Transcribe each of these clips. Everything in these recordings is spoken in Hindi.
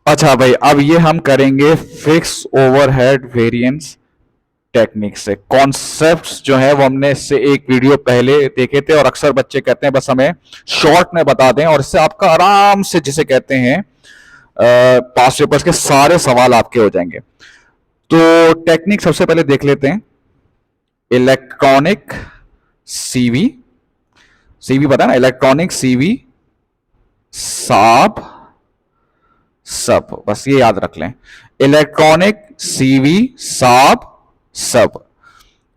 अच्छा भाई, अब ये हम करेंगे फिक्स ओवरहेड वेरिएंस टेक्निक से। कॉन्सेप्ट्स जो है वो हमने इससे एक वीडियो पहले देखे थे, और अक्सर बच्चे कहते हैं बस हमें शॉर्ट में बता दें, और इससे आपका आराम से, जिसे कहते हैं पास पेपर्स के सारे सवाल आपके हो जाएंगे। तो टेक्निक सबसे पहले देख लेते हैं। इलेक्ट्रॉनिक सीवी, सीवी पता है ना, इलेक्ट्रॉनिक सीवी साब सब, बस ये याद रख लें। इलेक्ट्रॉनिक सीवी साब सब,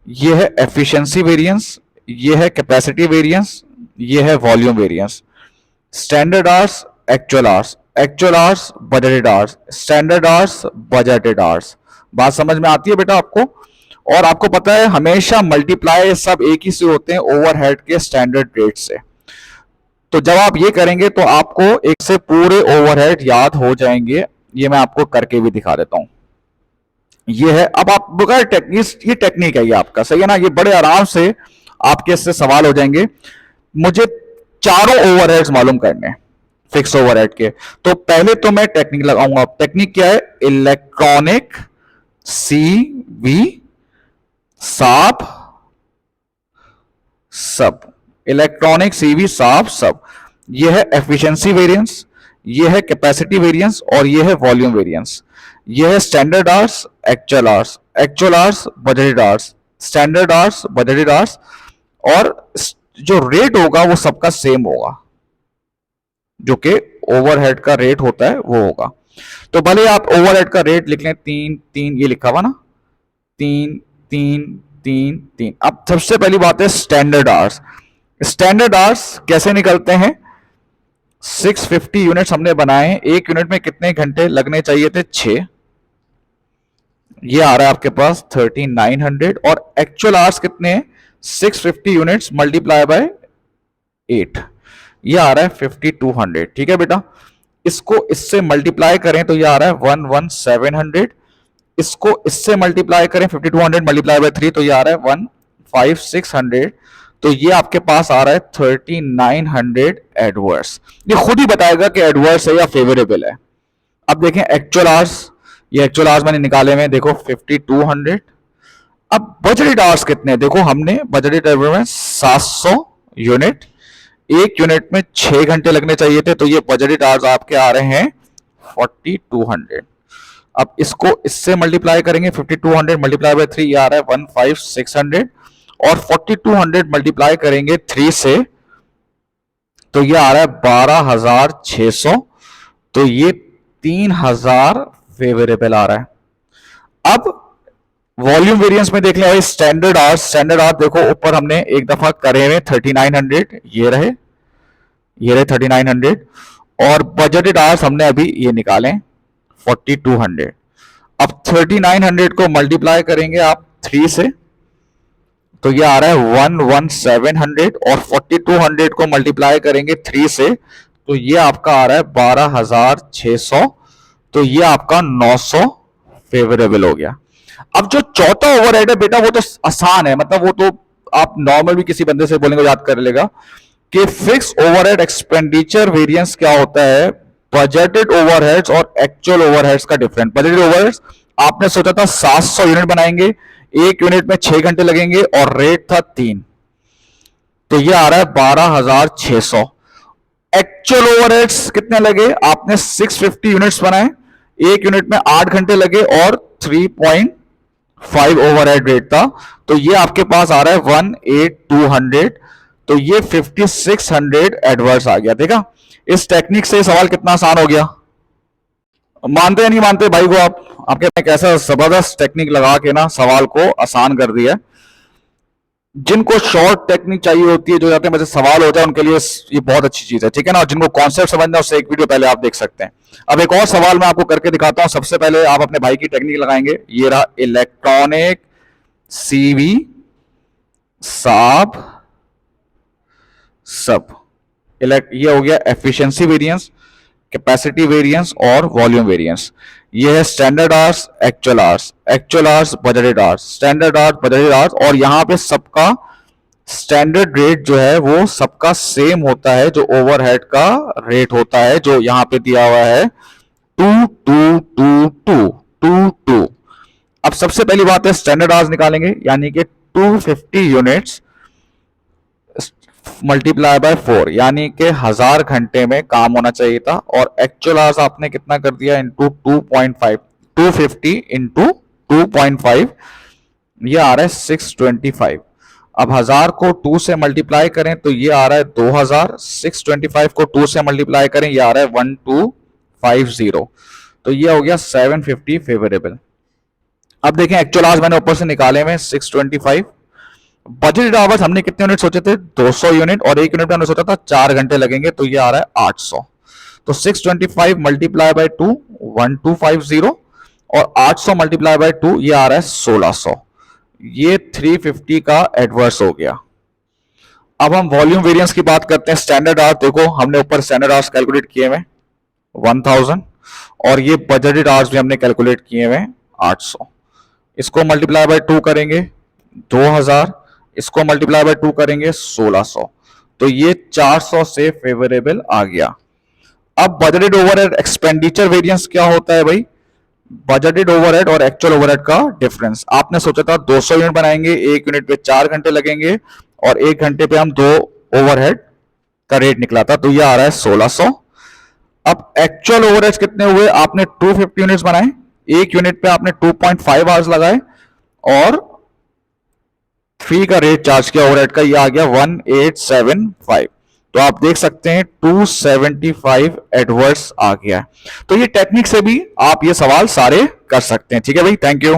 ये है एफिशिएंसी वेरिएंस, ये है कैपेसिटी वेरिएंस, ये है volume variance. Standard hours, actual hours, budgeted hours, standard hours, budgeted hours. बात समझ में आती है बेटा आपको? और आपको पता है हमेशा मल्टीप्लाई सब एक ही से होते हैं ओवरहेड के स्टैंडर्ड रेट से। तो जब आप ये करेंगे तो आपको एक से पूरे ओवरहेड याद हो जाएंगे। ये मैं आपको करके भी दिखा देता हूं। ये है, अब आप बगैर टेक्निक, ये टेक्निक है ये आपका, सही है ना? ये बड़े आराम से आपके इससे सवाल हो जाएंगे। मुझे चारों ओवरहेड्स मालूम करने हैं फिक्स ओवरहेड के। तो पहले तो मैं टेक्निक लगाऊंगा। टेक्निक क्या है? इलेक्ट्रॉनिक सी वी साफ सब, इलेक्ट्रॉनिक सीवी साफ सब। यह है एफिशिएंसी वेरिएंस, यह है कैपेसिटी वेरिएंस, और यह है वॉल्यूम वेरिएंस। यह है standard hours, actual hours, budgeted hours, standard hours, budgeted hours. और जो रेट होगा वो सबका सेम होगा, जो कि ओवरहेड का रेट होता है वो होगा। तो भले आप ओवरहेड का रेट लिख लें, 3 3, ये लिखा हुआ ना, 3 3 3 3। अब सबसे पहली बात है स्टैंडर्ड आवर्स। स्टैंडर्ड आवर्स कैसे निकलते हैं? 650 यूनिट्स हमने बनाए, एक यूनिट में कितने घंटे लगने चाहिए थे? 6। ये आ रहा है आपके पास 3900। और एक्चुअल आवर्स कितने हैं? 650 यूनिट्स मल्टीप्लाई बाय 8, ये आ रहा है 5200। ठीक है बेटा, इसको इससे मल्टीप्लाई करें तो ये आ रहा है 11700। इसको इससे मल्टीप्लाई करें 5200 मल्टीप्लाई बाय 3 तो ये आ रहा है 15600। तो ये आपके पास आ रहा है 3900 एडवर्स। ये खुद ही बताएगा कि एडवर्स है या फेवरेबल है। अब देखें एक्चुअल आवर्स, ये एक्चुअल आवर्स मैंने निकाले हुए, देखो 5200। अब बजटेड आवर्स कितने? देखो हमने बजटेड में 700 यूनिट, एक यूनिट में 6 घंटे लगने चाहिए थे, तो ये बजटेड आवर्स आपके आ रहे हैं 4200। अब इसको इससे मल्टीप्लाई करेंगे, 5200 मल्टीप्लाई बाय 3 ये आ रहा है 15600। और 4200 मल्टीप्लाई करेंगे 3 से तो ये आ रहा है 12600। तो ये 3000 फेवरेबल आ रहा है। अब वॉल्यूम वेरिएंस में देख लें भाई, स्टैंडर्ड आवर्स देखो ऊपर हमने एक दफा करे हुए 3900, ये रहे 3900। और बजटेड आवर्स हमने अभी ये निकाले 4200। अब 3900 को मल्टीप्लाई करेंगे आप 3 से तो ये आ रहा है 11700। और 4200 को मल्टीप्लाई करेंगे 3 से तो ये आपका आ रहा है 12600। तो ये आपका 900 फेवरेबल हो गया। अब जो चौथा ओवरहेड है बेटा वो तो आसान है, मतलब वो तो आप नॉर्मल भी किसी बंदे से बोलेंगे याद कर लेगा कि फिक्स ओवरहेड एक्सपेंडिचर वेरिएंस क्या होता है। बजटेड ओवरहेड्स और एक्चुअल ओवरहेड्स का डिफरेंस। बजटेड ओवरहेड्स आपने सोचा था 700 यूनिट बनाएंगे, एक यूनिट में 6 घंटे लगेंगे और रेट था 3, तो ये आ रहा है 12600। एक्चुअल ओवरहेड्स कितने लगे? आपने 650 यूनिट्स बनाए, एक यूनिट में 8 घंटे लगे और 3.5 ओवरहेड रेट था, तो ये आपके पास आ रहा है 18200। तो ये 5600 एडवर्स आ गया। देखा, इस टेक्निक से सवाल कितना आसान हो गया। मानते या नहीं मानते भाई को आप? आपके कैसा जबरदस्त टेक्निक लगा के ना सवाल को आसान कर दिया। जिनको शॉर्ट टेक्निक चाहिए होती है, जो जाते हैं मुझे सवाल होता है, उनके लिए ये बहुत अच्छी चीज है। ठीक है ना? और जिनको कॉन्सेप्ट समझना है उससे एक वीडियो पहले आप देख सकते हैं। अब एक और सवाल मैं आपको करके दिखाता हूं। सबसे पहले आप अपने भाई की टेक्निक लगाएंगे। ये रहा इलेक्ट्रॉनिक सीवी साब सब। ये हो गया एफिशिएंसी वेरिएंस, कैपेसिटी वेरिएंस और वॉल्यूम वेरिएंस। ये है standard hours, actual hours, budgeted hours, standard hours, budgeted hours. और यहां पे सबका स्टैंडर्ड रेट जो है वो सबका सेम होता है, जो ओवरहेड का रेट होता है, जो यहां पे दिया हुआ है two two two two two two. अब सबसे पहली बात है स्टैंडर्ड आवर्स निकालेंगे, यानी कि 250 यूनिट्स मल्टीप्लाई बाय 4, यानी कि 1000 घंटे में काम होना चाहिए था, और एक्चुअल आवर्स आपने कितना कर दिया इंटू 2.5, 250 इंटू 2.5, ये आ रहा है 625। अब 1000 को 2 से मल्टीप्लाई करें तो ये आ रहा है 2000, 625 को 2 से मल्टीप्लाई करें ये आ रहा है 1250, तो ये हो गया 750 फेवरेबल। अब देखें एक्चुअल आवर्स मैंने ऊपर से निकाले में 625, बजटेड आवर्स हमने कितने यूनिट सोचे थे 200 यूनिट, और एक यूनिट में हमने सोचा था 4 घंटे लगेंगे, तो ये आ रहा है 800। तो 625 मल्टीप्लाई बाय 2 1250, और 800 मल्टीप्लाई बाय 2 ये आ रहा है 1600। ये 350 का एडवर्स हो गया। अब हम वॉल्यूम वेरिएंस की बात करते हैं। स्टैंडर्ड आवर्स देखो हमने ऊपर स्टैंडर्ड आवर्स कैलकुलेट किए हुए 1000, और ये बजटेड आवर्स भी हमने कैलकुलेट किए हुए 800। इसको मल्टीप्लाई बाय 2 करेंगे 2000, इसको मल्टीप्लाई बाय 2 करेंगे 1600, तो ये 400 से फेवरेबल आ गया। अब बजटेड ओवरहेड एक्सपेंडिचर वेरिएंस क्या होता है भाई? बजटेड ओवरहेड और एक्चुअल ओवरहेड का डिफरेंस। आपने सोचा था 200 यूनिट बनाएंगे, एक यूनिट पे 4 घंटे लगेंगे, और एक घंटे पे हम 2 ओवरहेड का रेट निकला था, तो ये आ रहा है 1600। अब एक्चुअल ओवरहेड्स कितने हुए? आपने 250 यूनिट्स बनाए, एक यूनिट पे आपने 2.5 आवर्स लगाए, और फी का रेट चार्ज किया ओवरहेड का, ये आ गया 1875। तो आप देख सकते हैं 275 एडवर्स आ गया। तो ये टेक्निक से भी आप ये सवाल सारे कर सकते हैं। ठीक है भाई, थैंक यू।